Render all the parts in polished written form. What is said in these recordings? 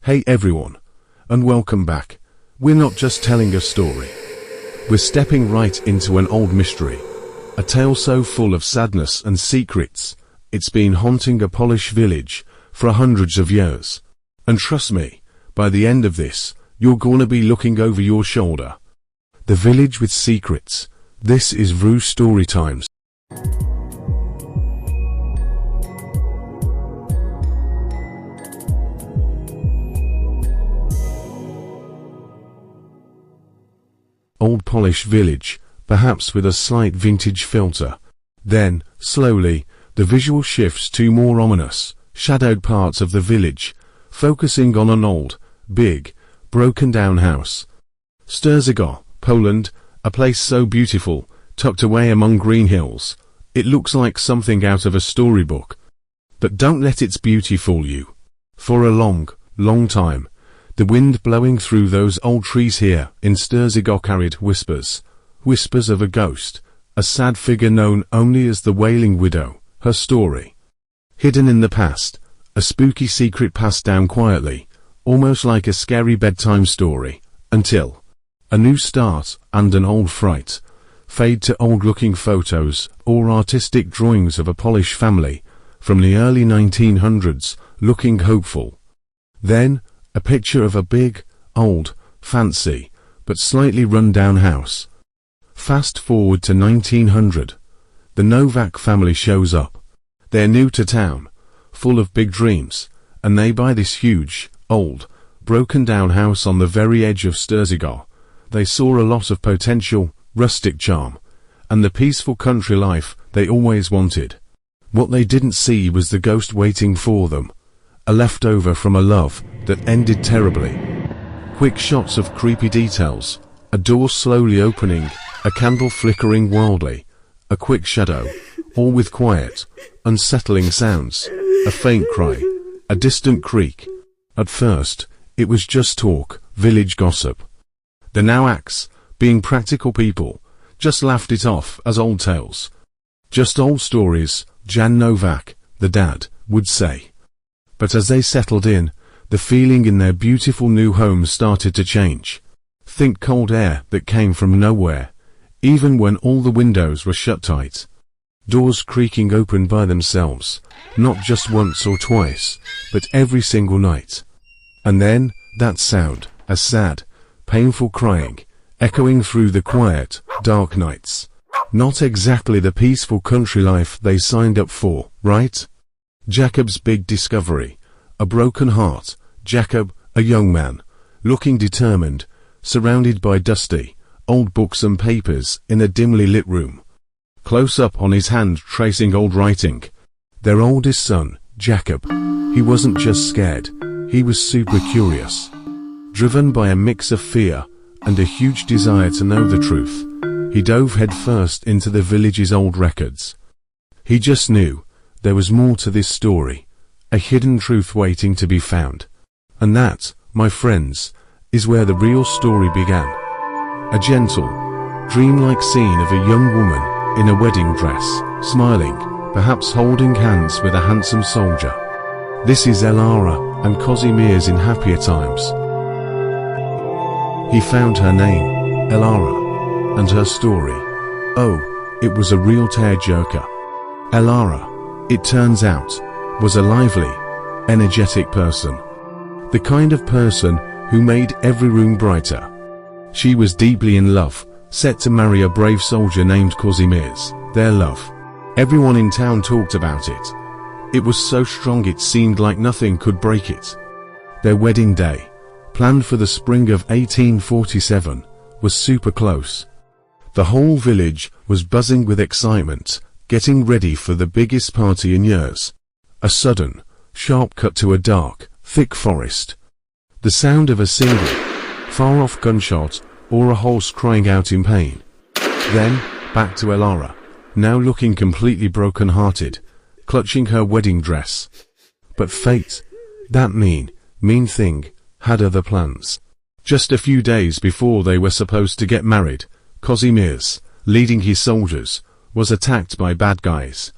Hey everyone, and welcome back. We're not just telling a story. We're stepping right into an old mystery. A tale so full of sadness and secrets, it's been haunting a Polish village for hundreds of years. And trust me, by the end of this, you're gonna be looking over your shoulder. The Village with Secrets. This is Rue Story Times. Old Polish village, perhaps with a slight vintage filter. Then, slowly, the visual shifts to more ominous, shadowed parts of the village, focusing on an old, big, broken-down house. Stężago, Poland, a place so beautiful, tucked away among green hills. It looks like something out of a storybook. But don't let its beauty fool you. For a long, long time, the wind blowing through those old trees here in Stężago carried whispers of a ghost, a sad figure known only as the Wailing Widow, her story. Hidden in the past, a spooky secret passed down quietly, almost like a scary bedtime story, until a new start and an old fright fade to old-looking photos or artistic drawings of a Polish family from the early 1900s looking hopeful. Then, a picture of a big, old, fancy, but slightly run-down house. Fast forward to 1900. The Nowak family shows up. They're new to town, full of big dreams, and they buy this huge, old, broken-down house on the very edge of Stężago. They saw a lot of potential, rustic charm, and the peaceful country life they always wanted. What they didn't see was the ghost waiting for them. A leftover from a love that ended terribly. Quick shots of creepy details, a door slowly opening, a candle flickering wildly, a quick shadow, all with quiet, unsettling sounds, a faint cry, a distant creak. At first, it was just talk, village gossip. The Nowaks, being practical people, just laughed it off as old tales. Just old stories, Jan Nowak, the dad, would say. But as they settled in, the feeling in their beautiful new home started to change. Think cold air that came from nowhere, even when all the windows were shut tight. Doors creaking open by themselves, not just once or twice, but every single night. And then, that sound, a sad, painful crying, echoing through the quiet, dark nights. Not exactly the peaceful country life they signed up for, right? Jacob's big discovery. A broken heart. Jacob, a young man, looking determined, surrounded by dusty, old books and papers in a dimly lit room. Close up on his hand tracing old writing. Their oldest son, Jacob. He wasn't just scared, he was super curious. Driven by a mix of fear and a huge desire to know the truth, he dove headfirst into the village's old records. He just knew there was more to this story, a hidden truth waiting to be found. And that, my friends, is where the real story began. A gentle, dreamlike scene of a young woman in a wedding dress, smiling, perhaps holding hands with a handsome soldier. This is Elara and Kazimierz in happier times. He found her name, Elara, and her story. Oh, it was a real tearjerker. Elara, it turns out, was a lively, energetic person. The kind of person who made every room brighter. She was deeply in love, set to marry a brave soldier named Kazimierz. Their love. Everyone in town talked about it. It was so strong it seemed like nothing could break it. Their wedding day, planned for the spring of 1847, was super close. The whole village was buzzing with excitement, getting ready for the biggest party in years. A sudden, sharp cut to a dark, thick forest. The sound of a single, far-off gunshot, or a horse crying out in pain. Then, back to Elara, now looking completely broken-hearted, clutching her wedding dress. But fate, that mean thing, had other plans. Just a few days before they were supposed to get married, Kazimierz, leading his soldiers, was attacked by bad guys.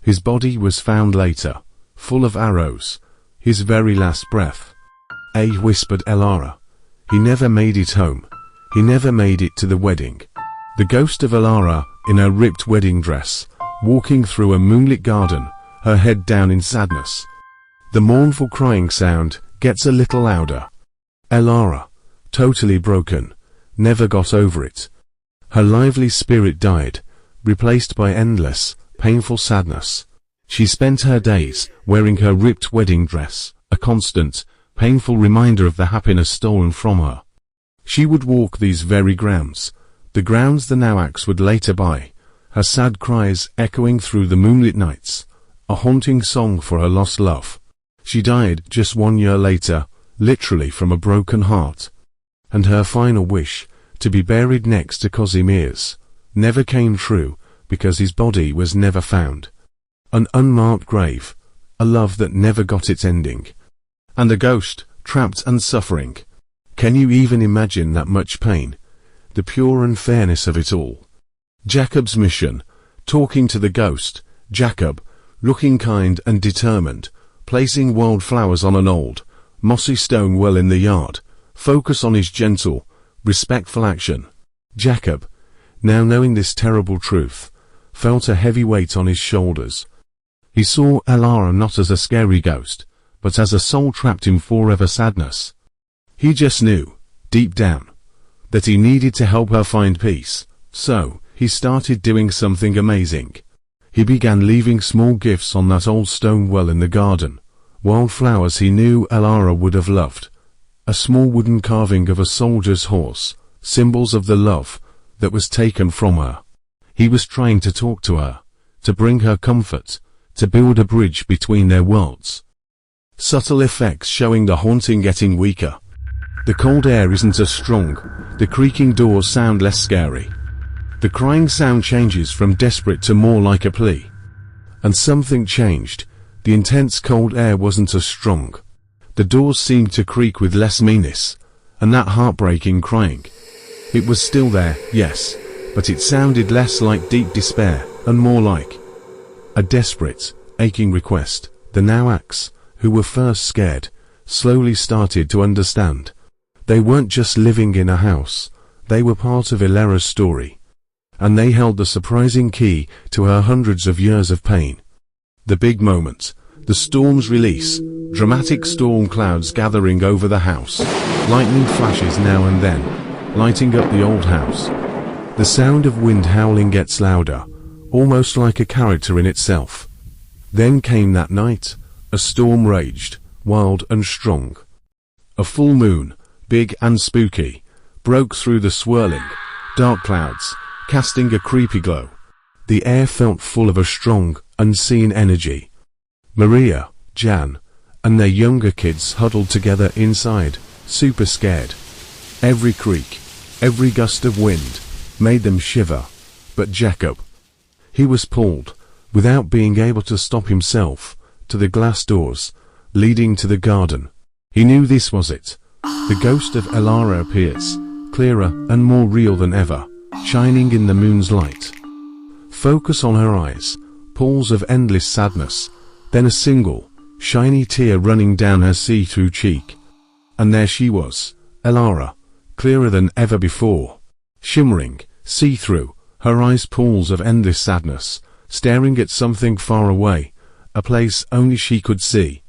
His body was found later, full of arrows, his very last breath. whispered Elara. He never made it home. He never made it to the wedding. The ghost of Elara, in her ripped wedding dress, walking through a moonlit garden, her head down in sadness. The mournful crying sound gets a little louder. Elara, totally broken, never got over it. Her lively spirit died, replaced by endless, painful sadness. She spent her days wearing her ripped wedding dress, a constant, painful reminder of the happiness stolen from her. She would walk these very grounds, the grounds the Nawaks would later buy, her sad cries echoing through the moonlit nights, a haunting song for her lost love. She died just 1 year later, literally from a broken heart. And her final wish, to be buried next to Casimir's, never came true because his body was never found. An unmarked grave, a love that never got its ending. And a ghost, trapped and suffering. Can you even imagine that much pain? The pure unfairness of it all. Jacob's mission, talking to the ghost. Jacob, looking kind and determined, placing wildflowers on an old, mossy stone well in the yard. Focus on his gentle, respectful action. Jacob, now knowing this terrible truth, felt a heavy weight on his shoulders. He saw Elara not as a scary ghost, but as a soul trapped in forever sadness. He just knew, deep down, that he needed to help her find peace, so he started doing something amazing. He began leaving small gifts on that old stone well in the garden, wildflowers he knew Elara would have loved, a small wooden carving of a soldier's horse, symbols of the love that was taken from her. He was trying to talk to her, to bring her comfort, to build a bridge between their worlds. Subtle effects showing the haunting getting weaker. The cold air isn't as strong, the creaking doors sound less scary. The crying sound changes from desperate to more like a plea. And something changed. The intense cold air wasn't as strong. The doors seemed to creak with less meanness, and that heartbreaking crying. It was still there, yes, but it sounded less like deep despair, and more like a desperate, aching request. The Nawaks, who were first scared, slowly started to understand. They weren't just living in a house, they were part of Elara's story. And they held the surprising key to her hundreds of years of pain. The big moment, the storm's release, dramatic storm clouds gathering over the house, lightning flashes now and then, lighting up the old house. The sound of wind howling gets louder, almost like a character in itself. Then came that night. A storm raged, wild and strong. A full moon, big and spooky, broke through the swirling, dark clouds, casting a creepy glow. The air felt full of a strong, unseen energy. Maria, Jan, and their younger kids huddled together inside, super scared. Every creak, every gust of wind, made them shiver. But Jacob, he was pulled, without being able to stop himself, to the glass doors, leading to the garden. He knew this was it. The ghost of Elara appears, clearer and more real than ever, shining in the moon's light. Focus on her eyes, pools of endless sadness, then a single, shiny tear running down her see-through cheek. And there she was, Elara, clearer than ever before, shimmering, see-through, her eyes pools of endless sadness, staring at something far away, a place only she could see.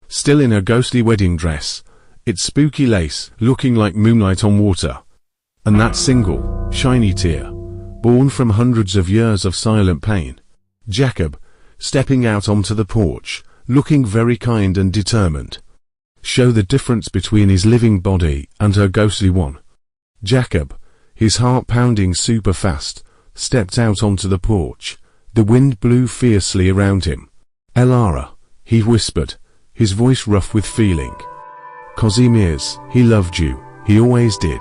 Still in her ghostly wedding dress, its spooky lace looking like moonlight on water. And that single, shiny tear, born from hundreds of years of silent pain. Jacob, stepping out onto the porch, looking very kind and determined. Show the difference between his living body and her ghostly one. Jacob, his heart pounding super fast, stepped out onto the porch. The wind blew fiercely around him. Elara, he whispered, his voice rough with feeling. Casimir's, he loved you, he always did.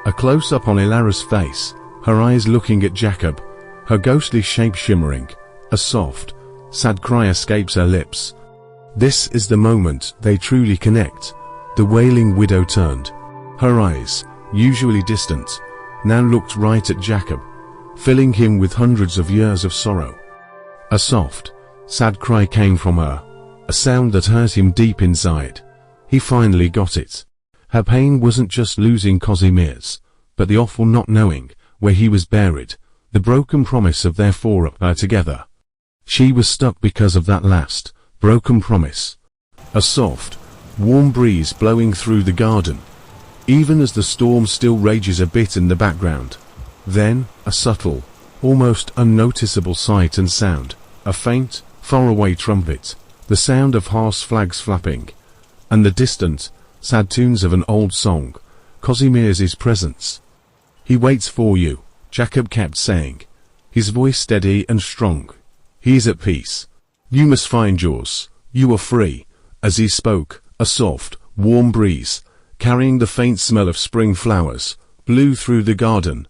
A close-up on Elara's face, her eyes looking at Jacob, her ghostly shape shimmering. A soft, sad cry escapes her lips. This is the moment they truly connect. The wailing widow turned. Her eyes, usually distant, now looked right at Jacob, filling him with hundreds of years of sorrow. A soft, sad cry came from her, a sound that hurt him deep inside. He finally got it. Her pain wasn't just losing Kazimierz, but the awful not knowing where he was buried, the broken promise of their forever together. She was stuck because of that last, broken promise. A soft, warm breeze blowing through the garden, even as the storm still rages a bit in the background. Then, a subtle, almost unnoticeable sight and sound, a faint, faraway trumpet, the sound of horse flags flapping, and the distant, sad tunes of an old song, Kazimierz's presence. "He waits for you," Jacob kept saying, his voice steady and strong. "He is at peace. You must find yours. You are free." As he spoke, a soft, warm breeze, carrying the faint smell of spring flowers, blew through the garden,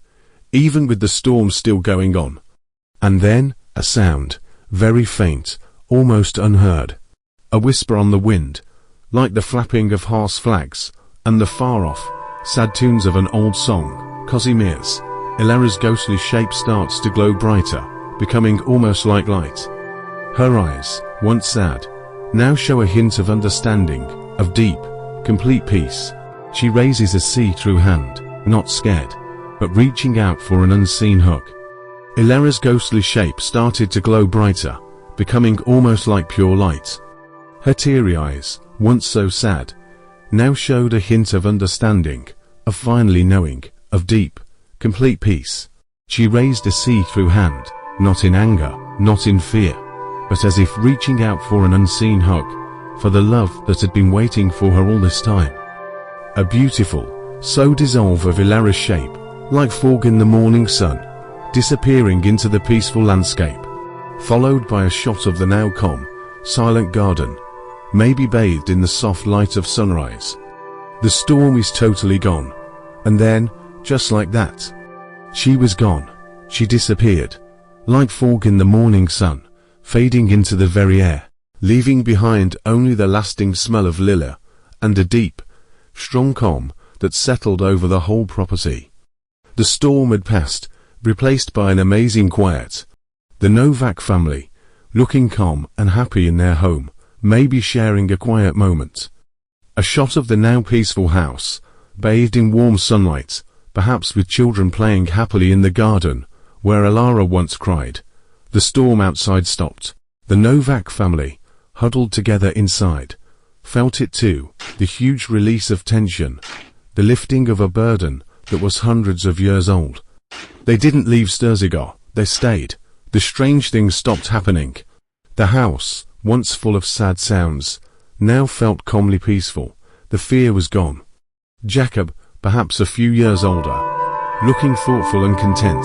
even with the storm still going on. And then, a sound, very faint, almost unheard. A whisper on the wind, like the flapping of horse flags, and the far-off, sad tunes of an old song, Kazimierz. Ilara's ghostly shape starts to glow brighter, becoming almost like light. Her eyes, once sad, now show a hint of understanding, of deep, complete peace. She raises a see-through hand, not scared, but reaching out for an unseen hug. Ilara's ghostly shape started to glow brighter, becoming almost like pure light. Her teary eyes, once so sad, now showed a hint of understanding, of finally knowing, of deep, complete peace. She raised a see-through hand, not in anger, not in fear, but as if reaching out for an unseen hug, for the love that had been waiting for her all this time. A beautiful, so dissolve of Ilara's shape, like fog in the morning sun, disappearing into the peaceful landscape, followed by a shot of the now calm, silent garden, maybe bathed in the soft light of sunrise. The storm is totally gone, and then, just like that, she was gone. She disappeared, like fog in the morning sun, fading into the very air, leaving behind only the lasting smell of lilac, and a deep, strong calm that settled over the whole property. The storm had passed, replaced by an amazing quiet. The Novak family, looking calm and happy in their home, maybe sharing a quiet moment. A shot of the now peaceful house, bathed in warm sunlight, perhaps with children playing happily in the garden, where Ilara once cried. The storm outside stopped. The Novak family, huddled together inside, felt it too, the huge release of tension, the lifting of a burden that was hundreds of years old. They didn't leave Sturziga, they stayed. The strange things stopped happening. The house, once full of sad sounds, now felt calmly peaceful. The fear was gone. Jacob, perhaps a few years older, looking thoughtful and content,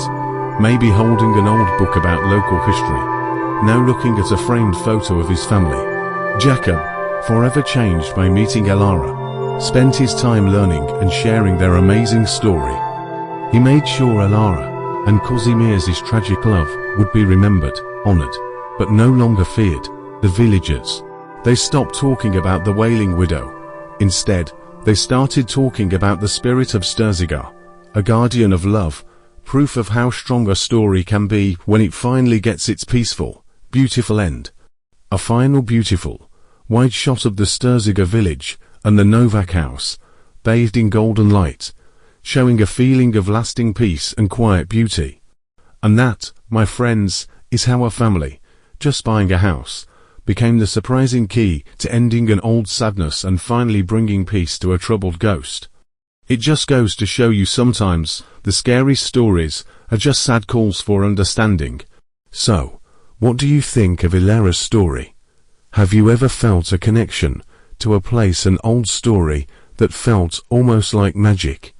maybe holding an old book about local history, now looking at a framed photo of his family. Jacob, forever changed by meeting Ilara, spent his time learning and sharing their amazing story. He made sure Ilara and Kazimierz's tragic love would be remembered, honored, but no longer feared. The villagers, they stopped talking about the wailing widow. Instead, they started talking about the spirit of Sturziga, a guardian of love, proof of how strong a story can be when it finally gets its peaceful, beautiful end. A final beautiful, wide shot of the Sturziga village and the Novak house, bathed in golden light, showing a feeling of lasting peace and quiet beauty. And that, my friends, is how a family, just buying a house, became the surprising key to ending an old sadness and finally bringing peace to a troubled ghost. It just goes to show you sometimes the scariest stories are just sad calls for understanding. So, what do you think of Ilara's story? Have you ever felt a connection to a place, an old story that felt almost like magic?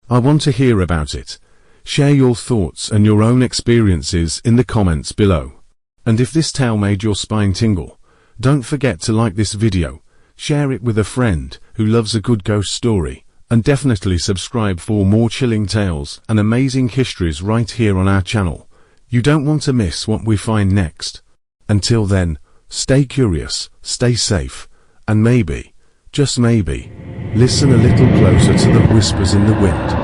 I want to hear about it. Share your thoughts and your own experiences in the comments below. And if this tale made your spine tingle, don't forget to like this video, share it with a friend who loves a good ghost story, and definitely subscribe for more chilling tales and amazing histories right here on our channel. You don't want to miss what we find next. Until then, stay curious, stay safe, and maybe, just maybe, listen a little closer to the whispers in the wind.